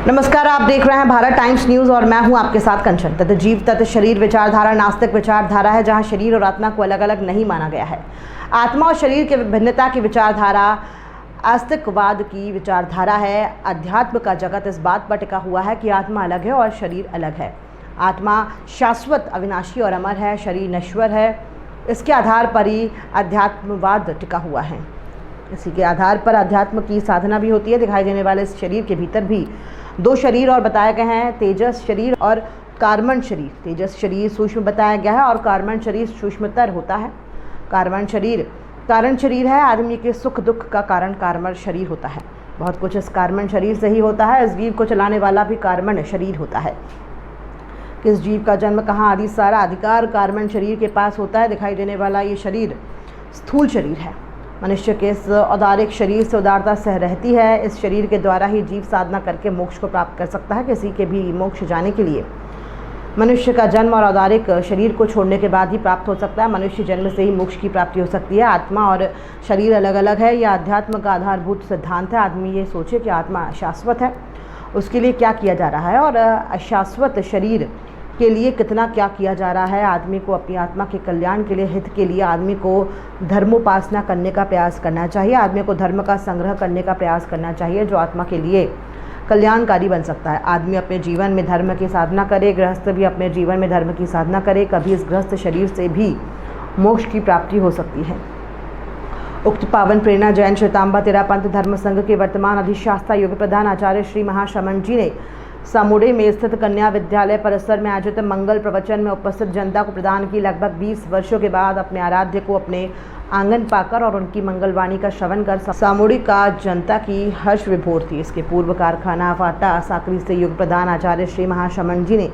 नमस्कार, आप देख रहे हैं भारत टाइम्स न्यूज और मैं हूं आपके साथ कंचन। तत् जीव तत् शरीर विचारधारा नास्तिक विचारधारा है, जहां शरीर और आत्मा को अलग अलग नहीं माना गया है। आत्मा और शरीर के भिन्नता की विचारधारा आस्तिकवाद की विचारधारा है। अध्यात्म का जगत इस बात पर टिका हुआ है कि आत्मा अलग है और शरीर अलग है। आत्मा शाश्वत, अविनाशी और अमर है, शरीर नश्वर है। इसके आधार पर ही अध्यात्मवाद टिका हुआ है। इसी के आधार पर अध्यात्म की साधना भी होती है। दिखाई देने वाले इस शरीर के भीतर भी दो शरीर और बताए गए हैं, तेजस शरीर और कार्बन शरीर। तेजस शरीर सूक्ष्म बताया गया है और कार्बन शरीर सूक्ष्मतर होता है। कार्बन शरीर कारण शरीर है। आदमी के सुख दुख का कारण कार्बन शरीर होता है। बहुत कुछ इस कार्बन शरीर से ही होता है। इस जीव को चलाने वाला भी कार्बन शरीर होता है। किस जीव का जन्म कहाँ आदि सारा अधिकार कार्बन शरीर के पास होता है। दिखाई देने वाला ये शरीर स्थूल शरीर है। मनुष्य के इस औदारिक शरीर से उदारता सह रहती है। इस शरीर के द्वारा ही जीव साधना करके मोक्ष को प्राप्त कर सकता है। किसी के भी मोक्ष जाने के लिए मनुष्य का जन्म और औदारिक शरीर को छोड़ने के बाद ही प्राप्त हो सकता है। मनुष्य जन्म से ही मोक्ष की प्राप्ति हो सकती है। आत्मा और शरीर अलग अलग है, यह अध्यात्म का आधारभूत सिद्धांत है। आदमी ये सोचे कि आत्मा शाश्वत है, उसके लिए क्या किया जा रहा है, और अशाश्वत शरीर के लिए कितना क्या किया जा रहा है। आदमी को अपनी आत्मा के कल्याण के लिए, हित के लिए आदमी को धर्मोपासना करने का प्रयास करना चाहिए। आदमी को धर्म का संग्रह करने का प्रयास करना चाहिए जो आत्मा के लिए कल्याणकारी बन सकता है। आदमी अपने जीवन में धर्म की साधना करे, गृहस्थ भी अपने जीवन में धर्म की साधना करे। कभी इस गृहस्थ शरीर से भी मोक्ष की प्राप्ति हो सकती है। उक्त पावन प्रेरणा जैन श्वेतांबा तेरा पंथ धर्म संघ के वर्तमान अधिष्ठाता योग प्रधान आचार्य श्री महाश्रमण जी ने सामुड़े में स्थित कन्या विद्यालय परिसर में आयोजित मंगल प्रवचन में उपस्थित जनता को प्रदान की। लगभग 20 वर्षों के बाद अपने आराध्य को अपने आंगन पाकर और उनकी मंगलवाणी का श्रवण कर सामुड़ी का जनता की हर्ष विभोर थी। इसके पूर्व कारखाना फाटा साकरी से युग प्रधान आचार्य श्री महाश्रमण जी ने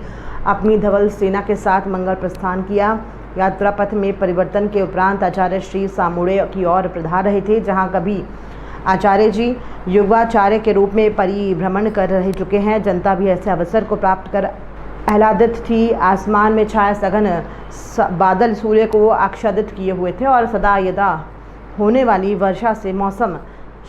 अपनी धवल सेना के साथ मंगल प्रस्थान किया। यात्रा पथ में परिवर्तन के उपरांत आचार्य श्री सामुड़े की ओर प्रधान रहे थे, जहाँ कभी आचार्य जी युगाचार्य के रूप में परिभ्रमण कर रह चुके हैं। जनता भी ऐसे अवसर को प्राप्त कर आह्लादित थी। आसमान में छाया सघन बादल सूर्य को आच्छादित किए हुए थे और सदा यदा होने वाली वर्षा से मौसम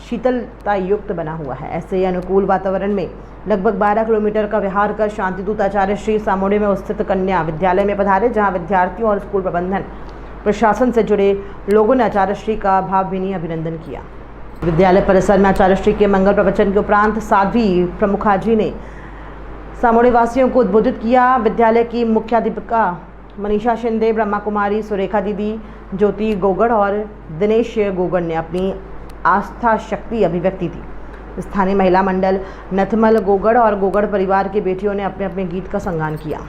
शीतलता युक्त बना हुआ है। ऐसे अनुकूल वातावरण में लगभग 12 किलोमीटर का विहार कर शांतिदूत आचार्य श्री सामुड़े में स्थित कन्या विद्यालय में पधारे, जहाँ विद्यार्थियों और स्कूल प्रबंधन प्रशासन से जुड़े लोगों ने आचार्य श्री का भावभीनी अभिनंदन किया। विद्यालय परिसर में आचार्य श्री के मंगल प्रवचन के उपरांत साध्वी प्रमुखाजी ने सामुड़े वासियों को उद्बोधित किया। विद्यालय की मुख्याध्यापिका मनीषा शिंदे, ब्रह्मा कुमारी, सुरेखा दीदी, ज्योति गोगड़ और दिनेश गोगड़ ने अपनी आस्था शक्ति अभिव्यक्ति थी। स्थानीय महिला मंडल नथमल गोगड़ और गोगड़ परिवार की बेटियों ने अपने अपने गीत का संगान किया।